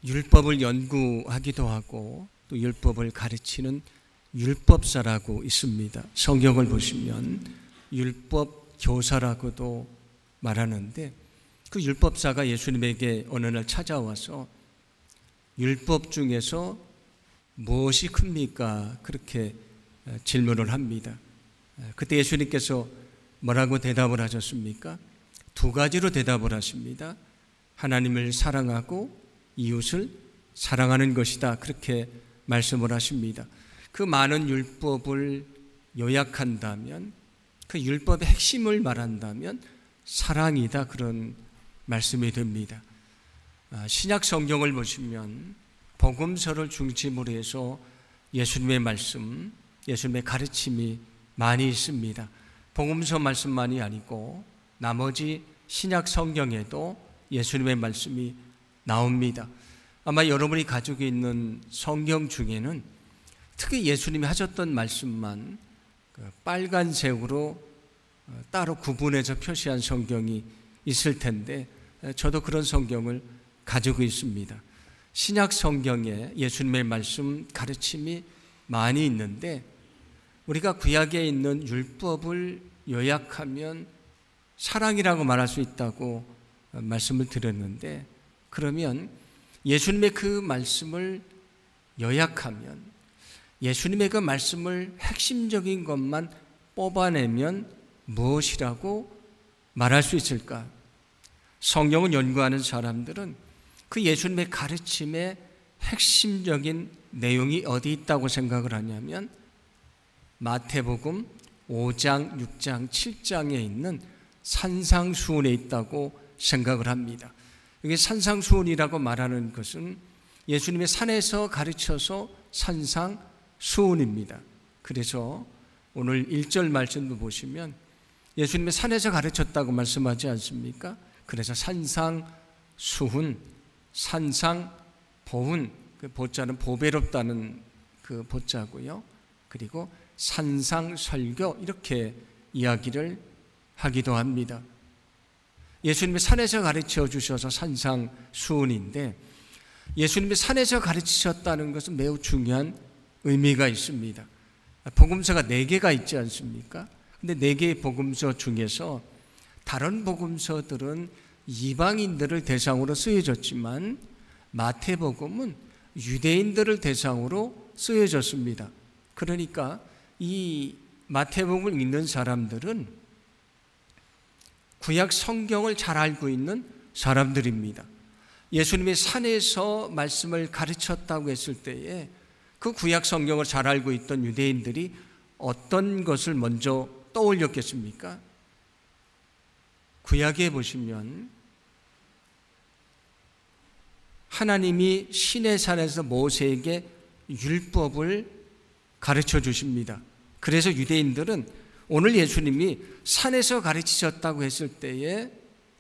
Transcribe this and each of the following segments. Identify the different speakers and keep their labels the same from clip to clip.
Speaker 1: 율법을 연구하기도 하고 또 율법을 가르치는 율법사라고 있습니다. 성경을 보시면 율법 교사라고도 말하는데 그 율법사가 예수님에게 어느 날 찾아와서 율법 중에서 무엇이 큽니까? 그렇게 질문을 합니다. 그때 예수님께서 뭐라고 대답을 하셨습니까? 두 가지로 대답을 하십니다. 하나님을 사랑하고 이웃을 사랑하는 것이다. 그렇게 말씀을 하십니다. 그 많은 율법을 요약한다면, 그 율법의 핵심을 말한다면 사랑이다. 그런 말씀이 됩니다. 신약 성경을 보시면 복음서를 중심으로 해서 예수님의 말씀, 예수님의 가르침이 많이 있습니다. 복음서 말씀만이 아니고 나머지 신약 성경에도 예수님의 말씀이 나옵니다. 아마 여러분이 가지고 있는 성경 중에는 특히 예수님이 하셨던 말씀만 빨간색으로 따로 구분해서 표시한 성경이 있을 텐데 저도 그런 성경을 가지고 있습니다. 신약 성경에 예수님의 말씀 가르침이 많이 있는데 우리가 구약에 있는 율법을 요약하면 사랑이라고 말할 수 있다고 말씀을 드렸는데 그러면 예수님의 그 말씀을 요약하면 예수님의 그 말씀을 핵심적인 것만 뽑아내면 무엇이라고 말할 수 있을까? 성경을 연구하는 사람들은 그 예수님의 가르침의 핵심적인 내용이 어디 있다고 생각을 하냐면 마태복음 5장, 6장, 7장에 있는 산상수훈에 있다고 생각을 합니다. 여기 산상수훈이라고 말하는 것은 예수님의 산에서 가르쳐서 산상수훈입니다. 그래서 오늘 1절 말씀도 보시면 예수님의 산에서 가르쳤다고 말씀하지 않습니까? 그래서 산상수훈, 산상보훈, 그 보자는 보배롭다는 그 보자고요. 그리고 산상설교 이렇게 이야기를 하기도 합니다. 예수님이 산에서 가르쳐 주셔서 산상수훈인데 예수님이 산에서 가르치셨다는 것은 매우 중요한 의미가 있습니다. 복음서가 4개가 있지 않습니까? 근데 4개의 복음서 중에서 다른 복음서들은 이방인들을 대상으로 쓰여졌지만 마태복음은 유대인들을 대상으로 쓰여졌습니다. 그러니까 이 마태복음을 읽는 사람들은 구약 성경을 잘 알고 있는 사람들입니다. 예수님이 산에서 말씀을 가르쳤다고 했을 때에 그 구약 성경을 잘 알고 있던 유대인들이 어떤 것을 먼저 떠올렸겠습니까? 구약에 보시면 하나님이 시내산에서 모세에게 율법을 가르쳐 주십니다. 그래서 유대인들은 오늘 예수님이 산에서 가르치셨다고 했을 때에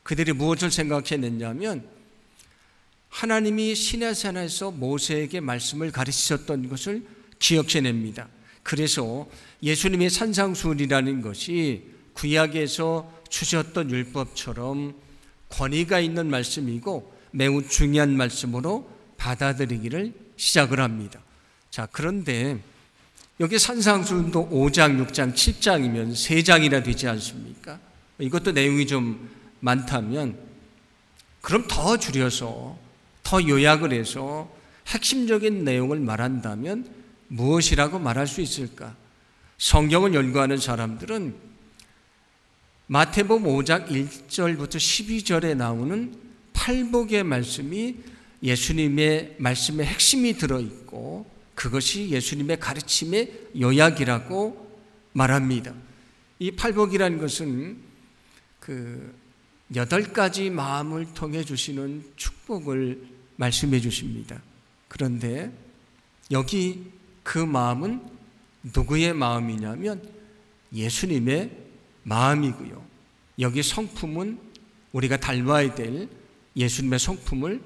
Speaker 1: 그들이 무엇을 생각해냈냐면 하나님이 시내산에서 모세에게 말씀을 가르치셨던 것을 기억해냅니다. 그래서 예수님의 산상수훈이라는 것이 구약에서 주셨던 율법처럼 권위가 있는 말씀이고 매우 중요한 말씀으로 받아들이기를 시작을 합니다. 자, 그런데 여기 산상수훈도 5장, 6장, 7장이면 3장이나 되지 않습니까? 이것도 내용이 좀 많다면 그럼 더 줄여서 더 요약을 해서 핵심적인 내용을 말한다면 무엇이라고 말할 수 있을까? 성경을 연구하는 사람들은 마태복음 5장 1절부터 12절에 나오는 팔복의 말씀이 예수님의 말씀의 핵심이 들어있고 그것이 예수님의 가르침의 요약이라고 말합니다. 이 팔복이라는 것은 그 8가지 마음을 통해 주시는 축복을 말씀해 주십니다. 그런데 여기 그 마음은 누구의 마음이냐면 예수님의 마음이고요. 여기 성품은 우리가 닮아야 될 예수님의 성품을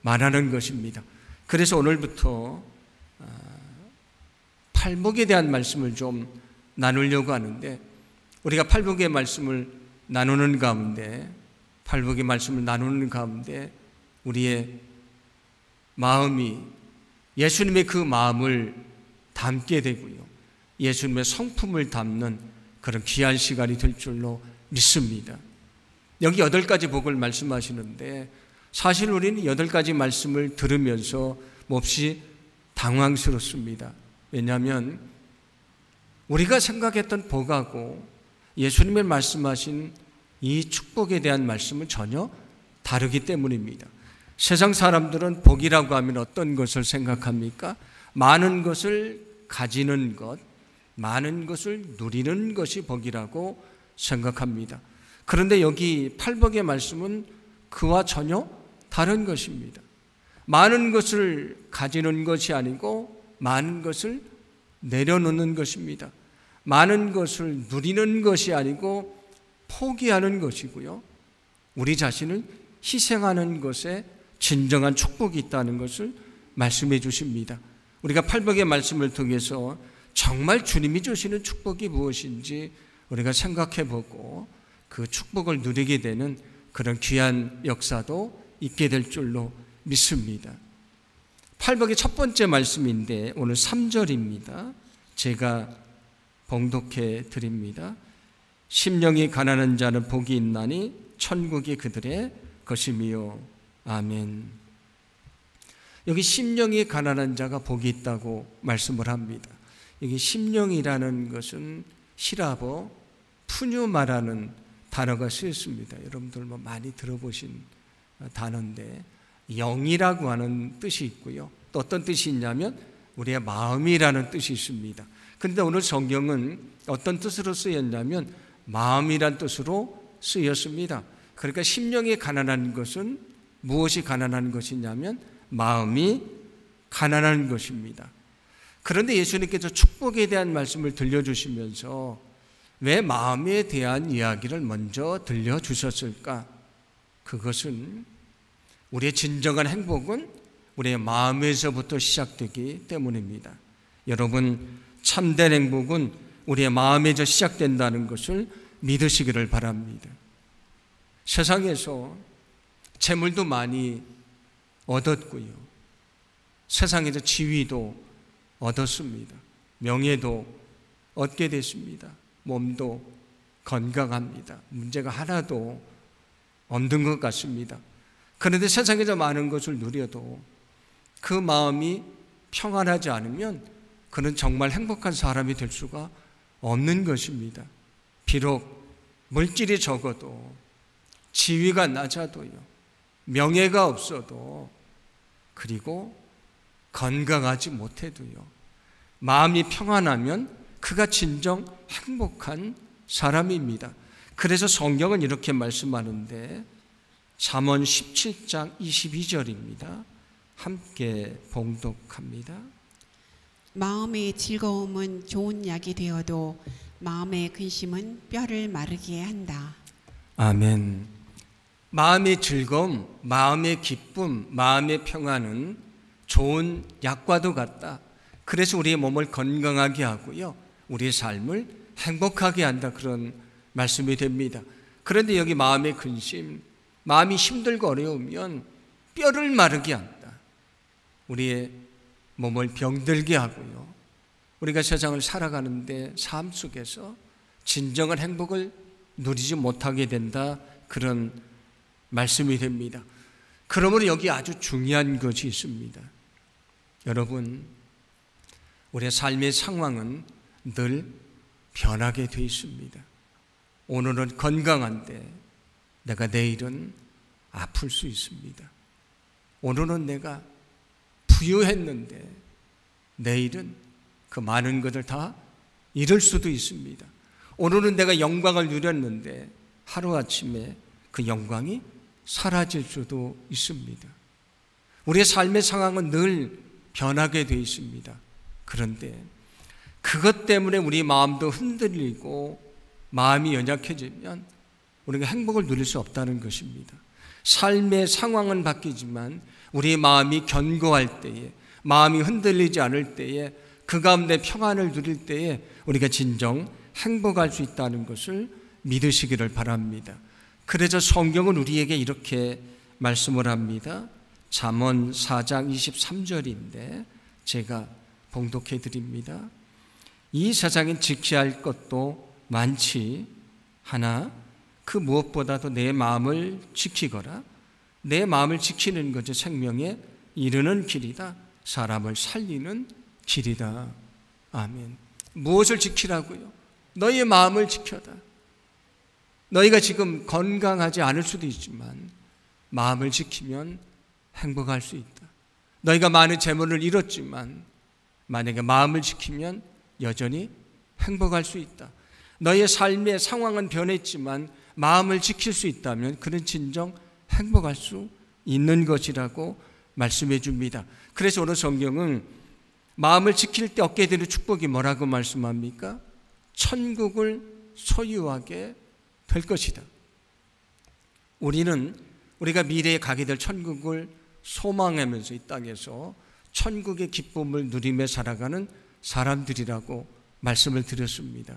Speaker 1: 말하는 것입니다. 그래서 오늘부터 팔복에 대한 말씀을 좀 나누려고 하는데 우리가 팔복의 말씀을 나누는 가운데 우리의 마음이 예수님의 그 마음을 담게 되고요, 예수님의 성품을 담는 그런 귀한 시간이 될 줄로 믿습니다. 여기 8가지 복을 말씀하시는데 사실 우리는 8가지 말씀을 들으면서 몹시 당황스럽습니다. 왜냐하면 우리가 생각했던 복하고 예수님의 말씀하신 이 축복에 대한 말씀은 전혀 다르기 때문입니다. 세상 사람들은 복이라고 하면 어떤 것을 생각합니까? 많은 것을 가지는 것, 많은 것을 누리는 것이 복이라고 생각합니다. 그런데 여기 팔복의 말씀은 그와 전혀 다른 것입니다. 많은 것을 가지는 것이 아니고 많은 것을 내려놓는 것입니다. 많은 것을 누리는 것이 아니고 포기하는 것이고요, 우리 자신을 희생하는 것에 진정한 축복이 있다는 것을 말씀해 주십니다. 우리가 팔복의 말씀을 통해서 정말 주님이 주시는 축복이 무엇인지 우리가 생각해 보고 그 축복을 누리게 되는 그런 귀한 역사도 있게 될 줄로 믿습니다. 팔복의 첫 번째 말씀인데 오늘 3절입니다. 제가 봉독해 드립니다. 심령이 가난한 자는 복이 있나니 천국이 그들의 것이미요. 아멘. 여기 심령이 가난한 자가 복이 있다고 말씀을 합니다. 여기 심령이라는 것은 히라보 푸뉴마라는 단어가 쓰였습니다. 여러분들 많이 들어보신 단어인데 영이라고 하는 뜻이 있고요, 또 어떤 뜻이 있냐면 우리의 마음이라는 뜻이 있습니다. 그런데 오늘 성경은 어떤 뜻으로 쓰였냐면 마음이란 뜻으로 쓰였습니다. 그러니까 심령이 가난한 것은 무엇이 가난한 것이냐면 마음이 가난한 것입니다. 그런데 예수님께서 축복에 대한 말씀을 들려주시면서 왜 마음에 대한 이야기를 먼저 들려주셨을까? 그것은 우리의 진정한 행복은 우리의 마음에서부터 시작되기 때문입니다. 여러분, 참된 행복은 우리의 마음에서 시작된다는 것을 믿으시기를 바랍니다. 세상에서 재물도 많이 얻었고요, 세상에서 지위도 얻었습니다. 명예도 얻게 됐습니다. 몸도 건강합니다. 문제가 하나도 없는 것 같습니다. 그런데 세상에서 많은 것을 누려도 그 마음이 평안하지 않으면 그는 정말 행복한 사람이 될 수가 없는 것입니다. 비록 물질이 적어도, 지위가 낮아도요, 명예가 없어도, 그리고 건강하지 못해도요, 마음이 평안하면 그가 진정 행복한 사람입니다. 그래서 성경은 이렇게 말씀하는데 잠언 17장 22절입니다. 함께 봉독합니다.
Speaker 2: 마음의 즐거움은 좋은 약이 되어도 마음의 근심은 뼈를 마르게 한다.
Speaker 1: 아멘. 마음의 즐거움, 마음의 기쁨, 마음의 평안은 좋은 약과도 같다. 그래서 우리의 몸을 건강하게 하고요, 우리의 삶을 행복하게 한다, 그런 말씀이 됩니다. 그런데 여기 마음의 근심, 마음이 힘들고 어려우면 뼈를 마르게 한다. 우리의 몸을 병들게 하고요, 우리가 세상을 살아가는데 삶 속에서 진정한 행복을 누리지 못하게 된다, 그런 말씀이 됩니다. 그러므로 여기 아주 중요한 것이 있습니다. 여러분, 우리의 삶의 상황은 늘 변하게 되어 있습니다. 오늘은 건강한데 내가 내일은 아플 수 있습니다. 오늘은 내가 부유했는데 내일은 그 많은 것을 다 잃을 수도 있습니다. 오늘은 내가 영광을 누렸는데 하루아침에 그 영광이 사라질 수도 있습니다. 우리의 삶의 상황은 늘 변하게 되어 있습니다. 그런데 그것 때문에 우리 마음도 흔들리고 마음이 연약해지면 우리가 행복을 누릴 수 없다는 것입니다. 삶의 상황은 바뀌지만 우리의 마음이 견고할 때에, 마음이 흔들리지 않을 때에, 그 가운데 평안을 누릴 때에 우리가 진정 행복할 수 있다는 것을 믿으시기를 바랍니다. 그래서 성경은 우리에게 이렇게 말씀을 합니다. 잠언 4장 23절인데 제가 봉독해 드립니다. 이 세상엔 지켜야 할 것도 많지 하나 그 무엇보다도 내 마음을 지키거라. 내 마음을 지키는 것이 생명에 이르는 길이다. 사람을 살리는 길이다. 아멘. 무엇을 지키라고요? 너희의 마음을 지켜라. 너희가 지금 건강하지 않을 수도 있지만 마음을 지키면 행복할 수 있다. 너희가 많은 재물을 잃었지만 만약에 마음을 지키면 여전히 행복할 수 있다. 너희의 삶의 상황은 변했지만 마음을 지킬 수 있다면 그는 진정 행복할 수 있는 것이라고 말씀해 줍니다. 그래서 오늘 성경은 마음을 지킬 때 얻게 되는 축복이 뭐라고 말씀합니까? 천국을 소유하게 될 것이다. 우리가 미래에 가게 될 천국을 소망하면서 이 땅에서 천국의 기쁨을 누리며 살아가는 사람들이라고 말씀을 드렸습니다.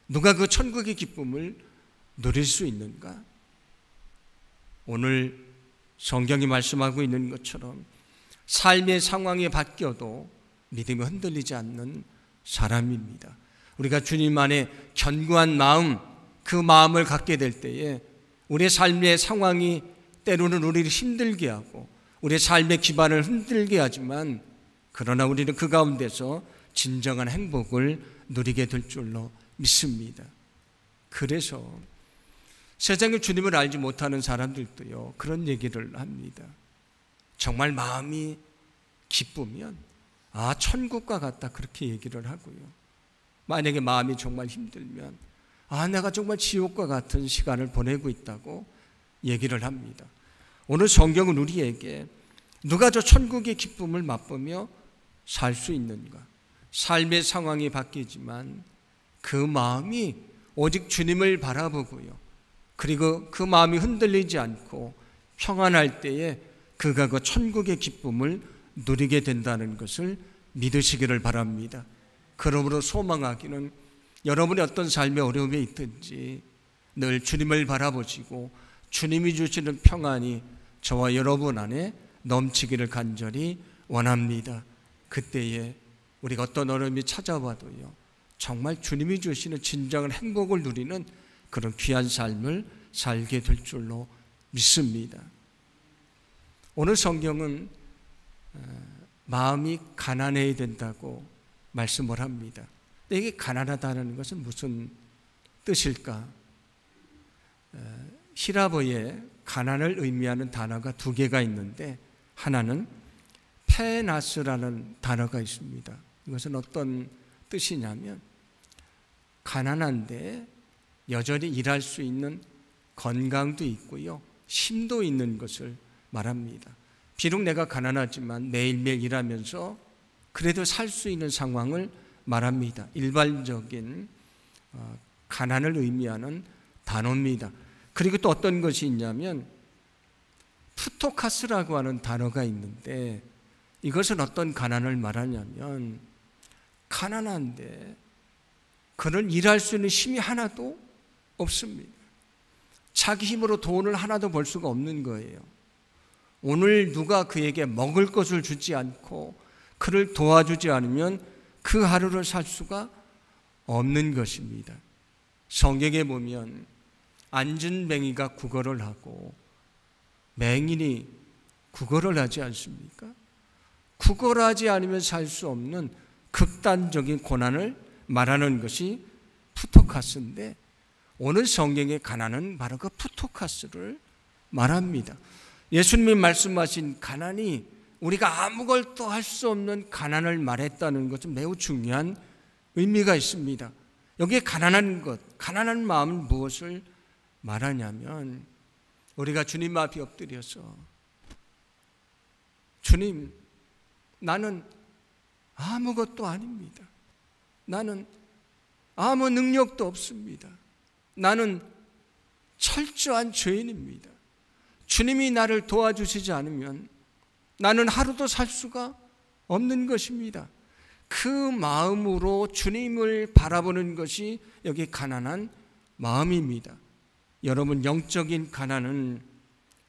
Speaker 1: 누가 그 천국의 기쁨을 누릴 수 있는가? 오늘 성경이 말씀하고 있는 것처럼 삶의 상황이 바뀌어도 믿음이 흔들리지 않는 사람입니다. 우리가 주님 안에 견고한 마음, 그 마음을 갖게 될 때에 우리의 삶의 상황이 때로는 우리를 힘들게 하고 우리의 삶의 기반을 흔들게 하지만 그러나 우리는 그 가운데서 진정한 행복을 누리게 될 줄로 믿습니다. 그래서 세상에 주님을 알지 못하는 사람들도요 그런 얘기를 합니다. 정말 마음이 기쁘면 천국과 같다 그렇게 얘기를 하고요. 만약에 마음이 정말 힘들면 내가 정말 지옥과 같은 시간을 보내고 있다고 얘기를 합니다. 오늘 성경은 우리에게 누가 저 천국의 기쁨을 맛보며 살 수 있는가? 삶의 상황이 바뀌지만 그 마음이 오직 주님을 바라보고요. 그리고 그 마음이 흔들리지 않고 평안할 때에 그가 그 천국의 기쁨을 누리게 된다는 것을 믿으시기를 바랍니다. 그러므로 소망하기는 여러분이 어떤 삶의 어려움에 있든지 늘 주님을 바라보시고 주님이 주시는 평안이 저와 여러분 안에 넘치기를 간절히 원합니다. 그때에 우리가 어떤 어려움이 찾아와도요 정말 주님이 주시는 진정한 행복을 누리는 그런 귀한 삶을 살게 될 줄로 믿습니다. 오늘 성경은 마음이 가난해야 된다고 말씀을 합니다. 이게 가난하다는 것은 무슨 뜻일까? 히라보에 가난을 의미하는 단어가 두 개가 있는데 하나는 페나스라는 단어가 있습니다. 이것은 어떤 뜻이냐면 가난한데 여전히 일할 수 있는 건강도 있고요 힘도 있는 것을 말합니다. 비록 내가 가난하지만 매일매일 일하면서 그래도 살 수 있는 상황을 말합니다. 일반적인 가난을 의미하는 단어입니다. 그리고 또 어떤 것이 있냐면 푸토카스라고 하는 단어가 있는데 이것은 어떤 가난을 말하냐면 가난한데 그는 일할 수 있는 힘이 하나도 없습니다. 자기 힘으로 돈을 하나도 벌 수가 없는 거예요. 오늘 누가 그에게 먹을 것을 주지 않고 그를 도와주지 않으면 그 하루를 살 수가 없는 것입니다. 성경에 보면 앉은 맹이가 구걸을 하고 맹인이 구걸을 하지 않습니까? 구걸하지 않으면 살 수 없는 극단적인 고난을 말하는 것이 푸토카스인데 오늘 성경의 가난은 바로 그 푸토카스를 말합니다. 예수님이 말씀하신 가난이 우리가 아무것도 할 수 없는 가난을 말했다는 것은 매우 중요한 의미가 있습니다. 여기에 가난한 것, 가난한 마음은 무엇을 말하냐면 우리가 주님 앞에 엎드려서 주님, 나는 아무것도 아닙니다. 나는 아무 능력도 없습니다. 나는 철저한 죄인입니다. 주님이 나를 도와주시지 않으면 나는 하루도 살 수가 없는 것입니다. 그 마음으로 주님을 바라보는 것이 여기 가난한 마음입니다. 여러분, 영적인 가난은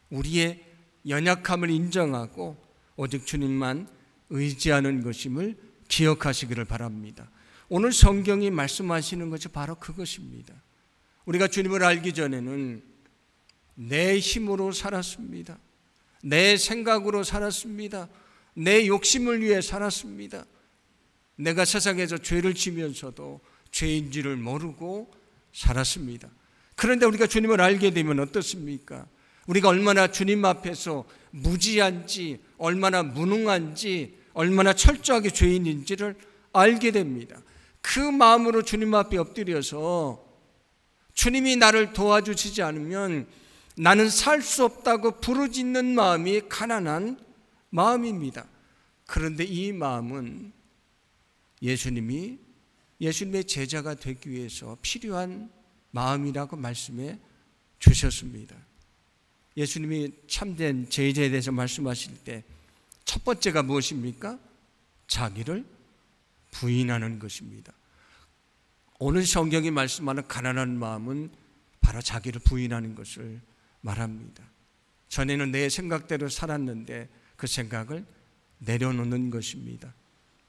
Speaker 1: 우리의 연약함을 인정하고 오직 주님만 의지하는 것임을 기억하시기를 바랍니다. 오늘 성경이 말씀하시는 것이 바로 그것입니다. 우리가 주님을 알기 전에는 내 힘으로 살았습니다. 내 생각으로 살았습니다. 내 욕심을 위해 살았습니다. 내가 세상에서 죄를 지면서도 죄인지를 모르고 살았습니다. 그런데 우리가 주님을 알게 되면 어떻습니까? 우리가 얼마나 주님 앞에서 무지한지, 얼마나 무능한지, 얼마나 철저하게 죄인인지를 알게 됩니다. 그 마음으로 주님 앞에 엎드려서 주님이 나를 도와주시지 않으면 나는 살 수 없다고 부르짖는 마음이 가난한 마음입니다. 그런데 이 마음은 예수님의 제자가 되기 위해서 필요한 마음이라고 말씀해 주셨습니다. 예수님이 참된 제자에 대해서 말씀하실 때 첫 번째가 무엇입니까? 자기를 부인하는 것입니다. 오늘 성경이 말씀하는 가난한 마음은 바로 자기를 부인하는 것을 말합니다. 전에는 내 생각대로 살았는데 그 생각을 내려놓는 것입니다.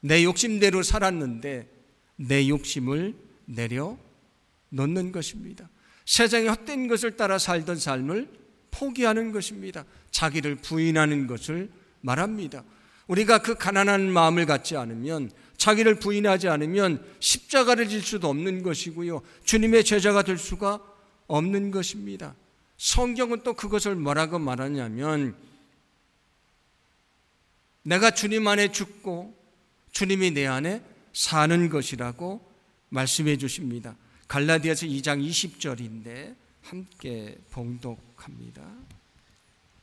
Speaker 1: 내 욕심대로 살았는데 내 욕심을 내려놓는 것입니다. 세상의 헛된 것을 따라 살던 삶을 포기하는 것입니다. 자기를 부인하는 것을 말합니다. 우리가 그 가난한 마음을 갖지 않으면, 자기를 부인하지 않으면 십자가를 질 수도 없는 것이고요, 주님의 제자가 될 수가 없는 것입니다. 성경은 또 그것을 뭐라고 말하냐면, 내가 주님 안에 죽고 주님이 내 안에 사는 것이라고 말씀해 주십니다. 갈라디아서 2장 20절인데 함께 봉독합니다.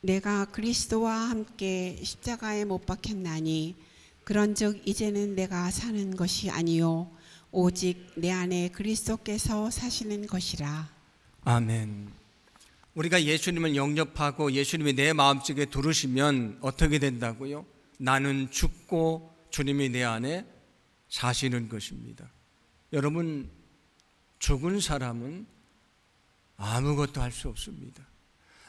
Speaker 2: 내가 그리스도와 함께 십자가에 못 박혔나니 그런즉 이제는 내가 사는 것이 아니요 오직 내 안에 그리스도께서 사시는 것이라.
Speaker 1: 아멘. 우리가 예수님을 영접하고 예수님이 내 마음속에 들으시면 어떻게 된다고요? 나는 죽고 주님이 내 안에 사시는 것입니다. 여러분, 죽은 사람은 아무것도 할 수 없습니다.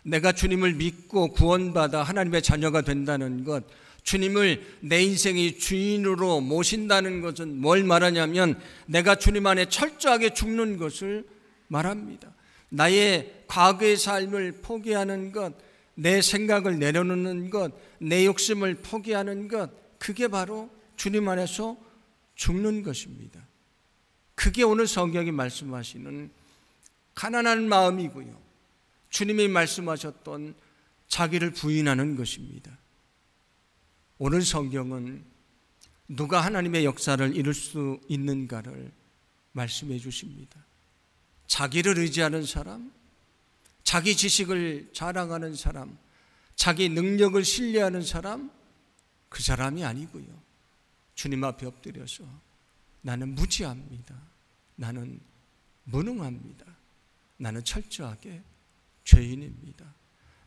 Speaker 1: 내가 주님을 믿고 구원받아 하나님의 자녀가 된다는 것, 주님을 내 인생의 주인으로 모신다는 것은 뭘 말하냐면 내가 주님 안에 철저하게 죽는 것을 말합니다. 나의 과거의 삶을 포기하는 것, 내 생각을 내려놓는 것, 내 욕심을 포기하는 것, 그게 바로 주님 안에서 죽는 것입니다. 그게 오늘 성경이 말씀하시는 가난한 마음이고요, 주님이 말씀하셨던 자기를 부인하는 것입니다. 오늘 성경은 누가 하나님의 역사를 이룰 수 있는가를 말씀해 주십니다. 자기를 의지하는 사람, 자기 지식을 자랑하는 사람, 자기 능력을 신뢰하는 사람, 그 사람이 아니고요, 주님 앞에 엎드려서 나는 무지합니다, 나는 무능합니다, 나는 철저하게 죄인입니다,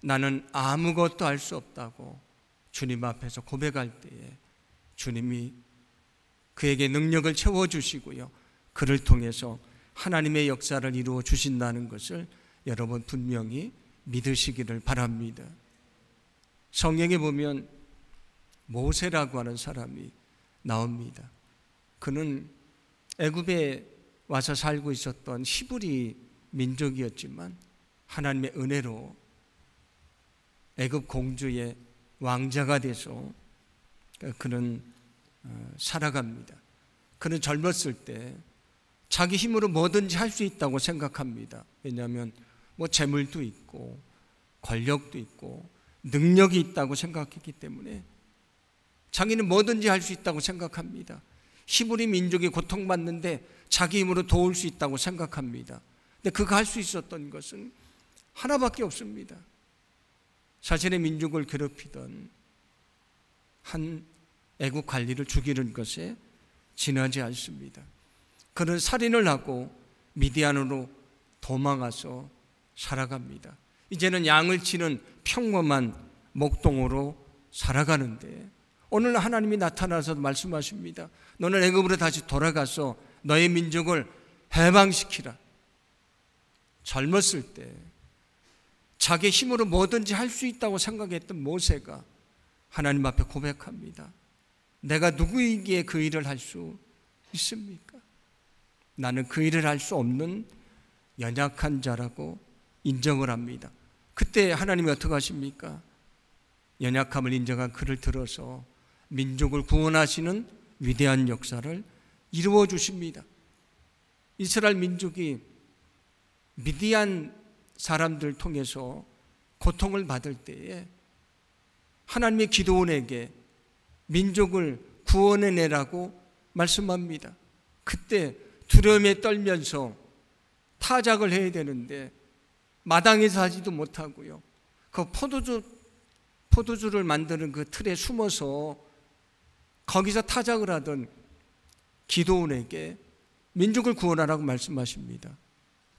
Speaker 1: 나는 아무것도 할 수 없다고 주님 앞에서 고백할 때에 주님이 그에게 능력을 채워주시고요, 그를 통해서 하나님의 역사를 이루어 주신다는 것을 여러분 분명히 믿으시기를 바랍니다. 성경에 보면 모세라고 하는 사람이 나옵니다. 그는 애굽에 와서 살고 있었던 히브리 민족이었지만 하나님의 은혜로 애굽 공주의 왕자가 돼서 그는 살아갑니다. 그는 젊었을 때 자기 힘으로 뭐든지 할 수 있다고 생각합니다. 왜냐하면 재물도 있고 권력도 있고 능력이 있다고 생각했기 때문에 자기는 뭐든지 할 수 있다고 생각합니다. 히브리 민족이 고통받는데 자기 힘으로 도울 수 있다고 생각합니다. 근데 그가 할 수 있었던 것은 하나밖에 없습니다. 자신의 민족을 괴롭히던 한 애국 관리를 죽이는 것에 지나지 않습니다. 그는 살인을 하고 미디안으로 도망가서 살아갑니다. 이제는 양을 치는 평범한 목동으로 살아가는데 오늘 하나님이 나타나서 말씀하십니다. 너는 애굽으로 다시 돌아가서 너의 민족을 해방시키라. 젊었을 때 자기 힘으로 뭐든지 할 수 있다고 생각했던 모세가 하나님 앞에 고백합니다. 내가 누구이기에 그 일을 할 수 있습니까? 나는 그 일을 할 수 없는 연약한 자라고 인정을 합니다. 그때 하나님이 어떻게 하십니까? 연약함을 인정한 그를 들어서 민족을 구원하시는 위대한 역사를 이루어 주십니다. 이스라엘 민족이 미디안 사람들 통해서 고통을 받을 때에 하나님의 기드온에게 민족을 구원해내라고 말씀합니다. 그때 두려움에 떨면서 타작을 해야 되는데 마당에서 하지도 못하고요. 그 포도주를 만드는 그 틀에 숨어서 거기서 타작을 하던 기드온에게 민족을 구원하라고 말씀하십니다.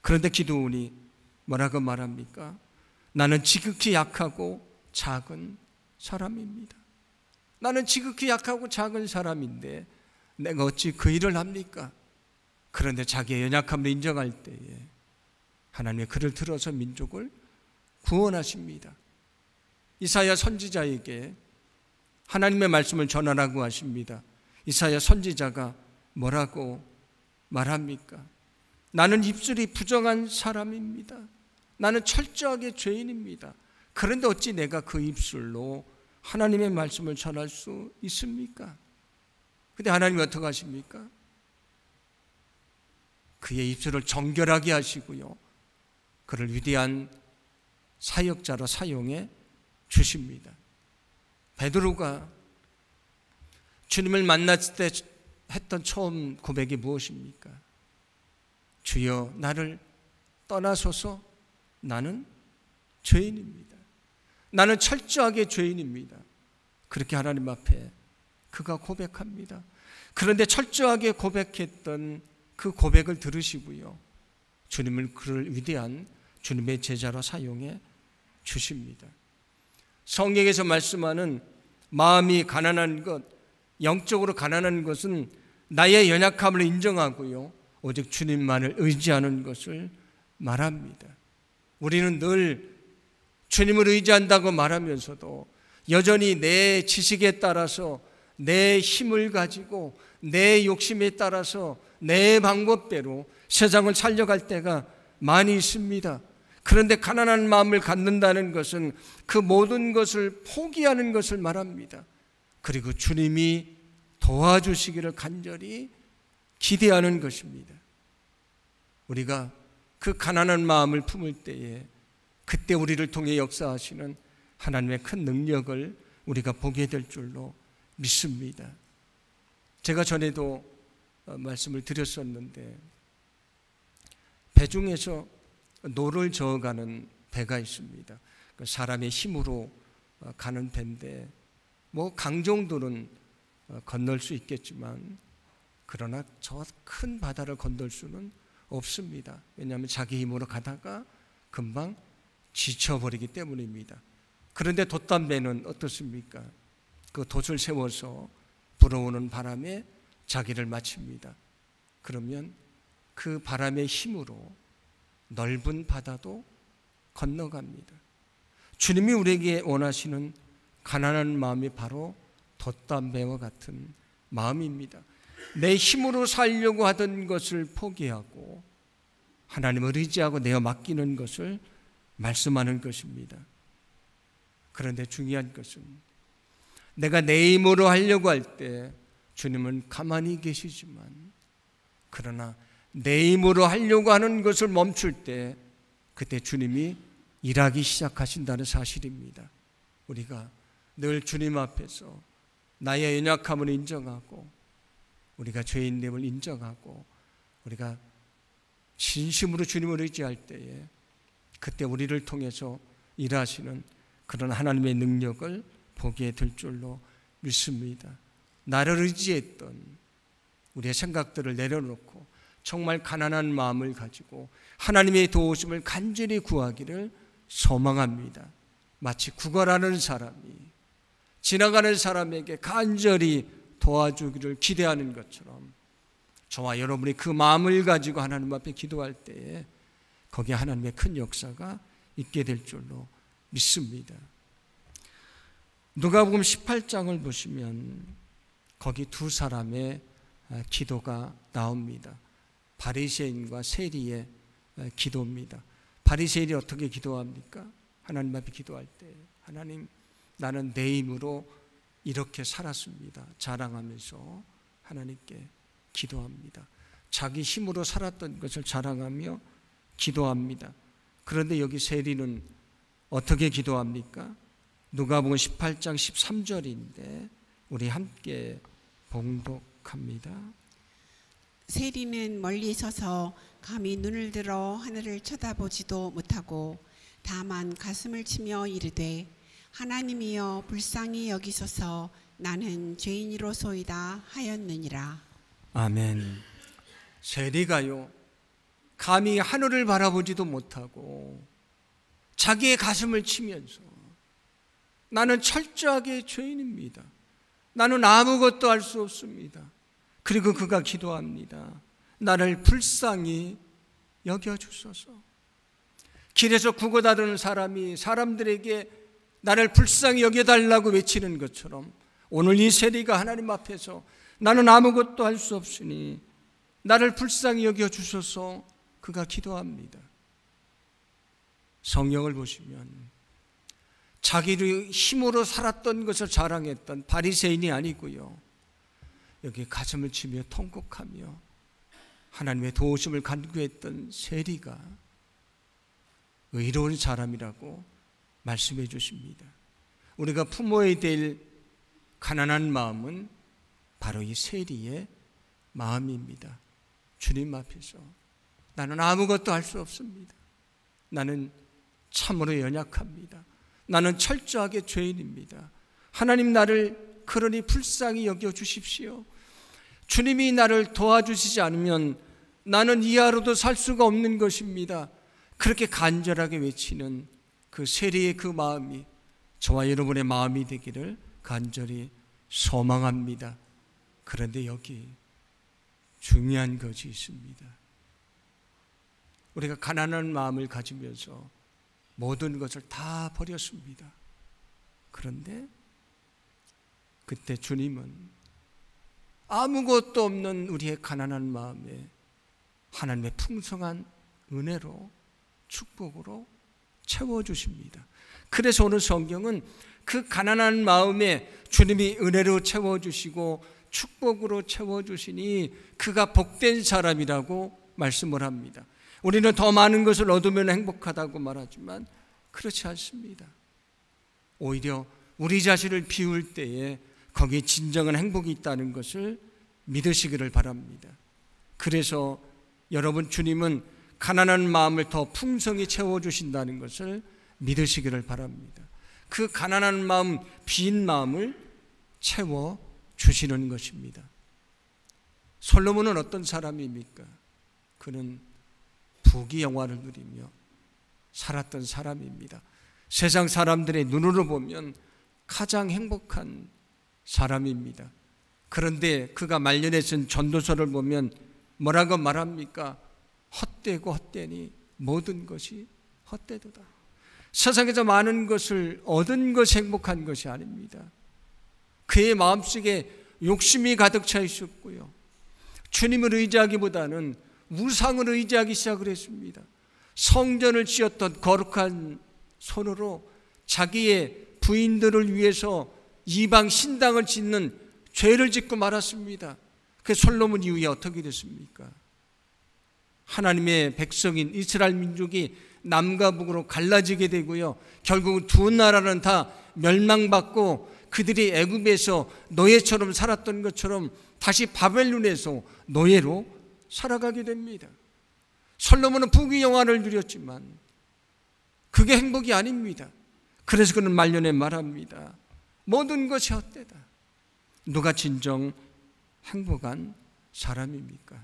Speaker 1: 그런데 기드온이 뭐라고 말합니까? 나는 지극히 약하고 작은 사람입니다. 나는 지극히 약하고 작은 사람인데 내가 어찌 그 일을 합니까? 그런데 자기의 연약함을 인정할 때에 하나님의 그를 들어서 민족을 구원하십니다. 이사야 선지자에게 하나님의 말씀을 전하라고 하십니다. 이사야 선지자가 뭐라고 말합니까? 나는 입술이 부정한 사람입니다. 나는 철저하게 죄인입니다. 그런데 어찌 내가 그 입술로 하나님의 말씀을 전할 수 있습니까? 근데 하나님이 어떻게 하십니까? 그의 입술을 정결하게 하시고요, 그를 위대한 사역자로 사용해 주십니다. 베드로가 주님을 만났을 때 했던 처음 고백이 무엇입니까? 주여 나를 떠나소서, 나는 죄인입니다. 나는 철저하게 죄인입니다. 그렇게 하나님 앞에 그가 고백합니다. 그런데 철저하게 고백했던 그 고백을 들으시고요, 주님을 그를 위대한 주님의 제자로 사용해 주십니다. 성경에서 말씀하는 마음이 가난한 것, 영적으로 가난한 것은 나의 연약함을 인정하고요, 오직 주님만을 의지하는 것을 말합니다. 우리는 늘 주님을 의지한다고 말하면서도 여전히 내 지식에 따라서, 내 힘을 가지고, 내 욕심에 따라서, 내 방법대로 세상을 살려갈 때가 많이 있습니다. 그런데 가난한 마음을 갖는다는 것은 그 모든 것을 포기하는 것을 말합니다. 그리고 주님이 도와주시기를 간절히 기대하는 것입니다. 우리가 그 가난한 마음을 품을 때에 그때 우리를 통해 역사하시는 하나님의 큰 능력을 우리가 보게 될 줄로 믿습니다. 제가 전에도 말씀을 드렸었는데, 배 중에서 노를 저어가는 배가 있습니다. 사람의 힘으로 가는 배인데 강 정도는 건널 수 있겠지만, 그러나 저 큰 바다를 건널 수는 없습니다. 왜냐하면 자기 힘으로 가다가 금방 지쳐버리기 때문입니다. 그런데 돛담배는 어떻습니까? 그 돛을 세워서 불어오는 바람에 자기를 마칩니다. 그러면 그 바람의 힘으로 넓은 바다도 건너갑니다. 주님이 우리에게 원하시는 가난한 마음이 바로 돛담배와 같은 마음입니다. 내 힘으로 살려고 하던 것을 포기하고 하나님을 의지하고 내어 맡기는 것을 말씀하는 것입니다. 그런데 중요한 것은 내가 내 힘으로 하려고 할 때 주님은 가만히 계시지만, 그러나 내 힘으로 하려고 하는 것을 멈출 때 그때 주님이 일하기 시작하신다는 사실입니다. 우리가 늘 주님 앞에서 나의 연약함을 인정하고, 우리가 죄인됨을 인정하고, 우리가 진심으로 주님을 의지할 때에 그때 우리를 통해서 일하시는 그런 하나님의 능력을 보게 될 줄로 믿습니다. 나를 의지했던 우리의 생각들을 내려놓고 정말 가난한 마음을 가지고 하나님의 도우심을 간절히 구하기를 소망합니다. 마치 구걸하는 사람이 지나가는 사람에게 간절히 도와주기를 기대하는 것처럼, 저와 여러분이 그 마음을 가지고 하나님 앞에 기도할 때에 거기에 하나님의 큰 역사가 있게 될 줄로 믿습니다. 누가복음 18장을 보시면 거기 두 사람의 기도가 나옵니다. 바리새인과 세리의 기도입니다. 바리새인이 어떻게 기도합니까? 하나님 앞에 기도할 때, 하나님, 나는 내 힘으로 이렇게 살았습니다. 자랑하면서 하나님께 기도합니다. 자기 힘으로 살았던 것을 자랑하며 기도합니다. 그런데 여기 세리는 어떻게 기도합니까? 누가복음 18장 13절인데 우리 함께 봉독합니다.
Speaker 2: 세리는 멀리 서서 감히 눈을 들어 하늘을 쳐다보지도 못하고 다만 가슴을 치며 이르되 하나님이여 불쌍히 여기소서 나는 죄인이로소이다 하였느니라.
Speaker 1: 아멘. 세리가요, 감히 하늘을 바라보지도 못하고 자기의 가슴을 치면서 나는 철저하게 죄인입니다. 나는 아무것도 할 수 없습니다. 그리고 그가 기도합니다. 나를 불쌍히 여겨주소서. 길에서 구걸하던 사람이 사람들에게 나를 불쌍히 여겨달라고 외치는 것처럼 오늘 이 세리가 하나님 앞에서 나는 아무것도 할 수 없으니 나를 불쌍히 여겨주소서 그가 기도합니다. 성경을 보시면 자기의 힘으로 살았던 것을 자랑했던 바리새인이 아니고요, 여기 가슴을 치며 통곡하며 하나님의 도우심을 간구했던 세리가 의로운 사람이라고 말씀해 주십니다. 우리가 품어야 될 가난한 마음은 바로 이 세리의 마음입니다. 주님 앞에서 나는 아무것도 할 수 없습니다. 나는 참으로 연약합니다. 나는 철저하게 죄인입니다. 하나님, 나를 그러니 불쌍히 여겨주십시오. 주님이 나를 도와주시지 않으면 나는 이 하루도 살 수가 없는 것입니다. 그렇게 간절하게 외치는 그 세리의 그 마음이 저와 여러분의 마음이 되기를 간절히 소망합니다. 그런데 여기 중요한 것이 있습니다. 우리가 가난한 마음을 가지면서 모든 것을 다 버렸습니다. 그런데 그때 주님은 아무것도 없는 우리의 가난한 마음에 하나님의 풍성한 은혜로 축복으로 채워주십니다. 그래서 오늘 성경은 그 가난한 마음에 주님이 은혜로 채워주시고 축복으로 채워주시니 그가 복된 사람이라고 말씀을 합니다. 우리는 더 많은 것을 얻으면 행복하다고 말하지만 그렇지 않습니다. 오히려 우리 자신을 비울 때에 거기에 진정한 행복이 있다는 것을 믿으시기를 바랍니다. 그래서 여러분, 주님은 가난한 마음을 더 풍성히 채워주신다는 것을 믿으시기를 바랍니다. 그 가난한 마음, 빈 마음을 채워주시는 것입니다. 솔로몬은 어떤 사람입니까? 그는 부귀 영화를 누리며 살았던 사람입니다. 세상 사람들의 눈으로 보면 가장 행복한 사람입니다. 그런데 그가 말년에 쓴 전도서를 보면 뭐라고 말합니까? 헛되고 헛되니 모든 것이 헛되도다. 세상에서 많은 것을 얻은 것이 행복한 것이 아닙니다. 그의 마음속에 욕심이 가득 차 있었고요, 주님을 의지하기보다는 우상을 의지하기 시작을 했습니다. 성전을 지었던 거룩한 손으로 자기의 부인들을 위해서 이방 신당을 짓는 죄를 짓고 말았습니다. 그 솔로몬 이후에 어떻게 됐습니까? 하나님의 백성인 이스라엘 민족이 남과 북으로 갈라지게 되고요, 결국 두 나라는 다 멸망받고 그들이 애굽에서 노예처럼 살았던 것처럼 다시 바벨론에서 노예로 살아가게 됩니다. 솔로몬은 부귀 영화를 누렸지만 그게 행복이 아닙니다. 그래서 그는 말년에 말합니다. 모든 것이 헛되다. 누가 진정 행복한 사람입니까?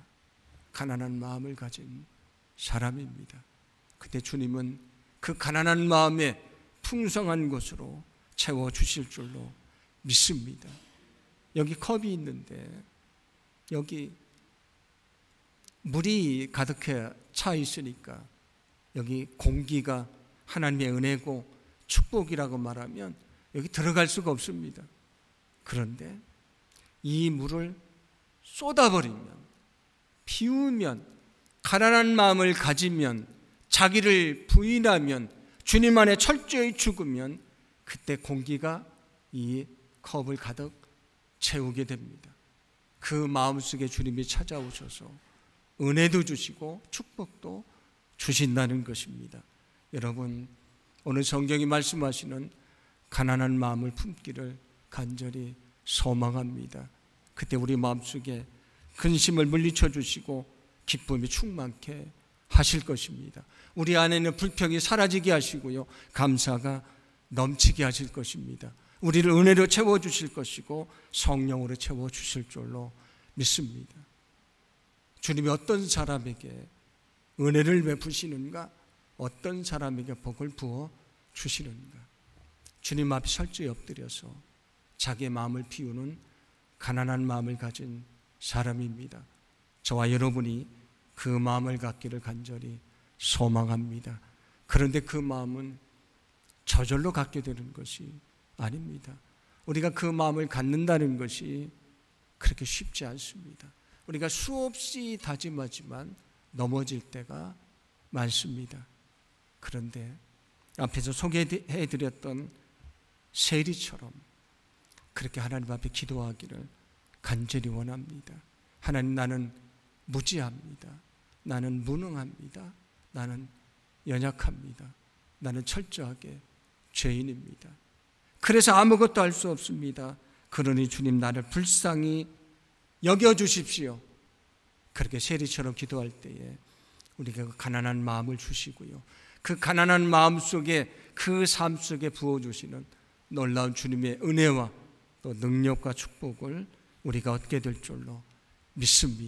Speaker 1: 가난한 마음을 가진 사람입니다. 그때 주님은 그 가난한 마음에 풍성한 것으로 채워주실 줄로 믿습니다. 여기 컵이 있는데 여기 물이 가득해 차 있으니까 여기 공기가 하나님의 은혜고 축복이라고 말하면 여기 들어갈 수가 없습니다. 그런데 이 물을 쏟아버리면, 비우면, 가난한 마음을 가지면, 자기를 부인하면, 주님 안에 철저히 죽으면 그때 공기가 이 컵을 가득 채우게 됩니다. 그 마음속에 주님이 찾아오셔서 은혜도 주시고 축복도 주신다는 것입니다. 여러분, 오늘 성경이 말씀하시는 가난한 마음을 품기를 간절히 소망합니다. 그때 우리 마음속에 근심을 물리쳐 주시고 기쁨이 충만케 하실 것입니다. 우리 안에는 불평이 사라지게 하시고요, 감사가 넘치게 하실 것입니다. 우리를 은혜로 채워주실 것이고 성령으로 채워주실 줄로 믿습니다. 주님이 어떤 사람에게 은혜를 베푸시는가, 어떤 사람에게 복을 부어 주시는가. 주님 앞에 철저히 엎드려서 자기의 마음을 비우는 가난한 마음을 가진 사람입니다. 저와 여러분이 그 마음을 갖기를 간절히 소망합니다. 그런데 그 마음은 저절로 갖게 되는 것이 아닙니다. 우리가 그 마음을 갖는다는 것이 그렇게 쉽지 않습니다. 우리가 수없이 다짐하지만 넘어질 때가 많습니다. 그런데 앞에서 소개해드렸던 세리처럼 그렇게 하나님 앞에 기도하기를 간절히 원합니다. 하나님, 나는 무지합니다. 나는 무능합니다. 나는 연약합니다. 나는 철저하게 죄인입니다. 그래서 아무것도 할 수 없습니다. 그러니 주님, 나를 불쌍히 여겨주십시오. 그렇게 세리처럼 기도할 때에 우리가 그 가난한 마음을 주시고요, 그 가난한 마음 속에, 그 삶 속에 부어주시는 놀라운 주님의 은혜와 또 능력과 축복을 우리가 얻게 될 줄로 믿습니다.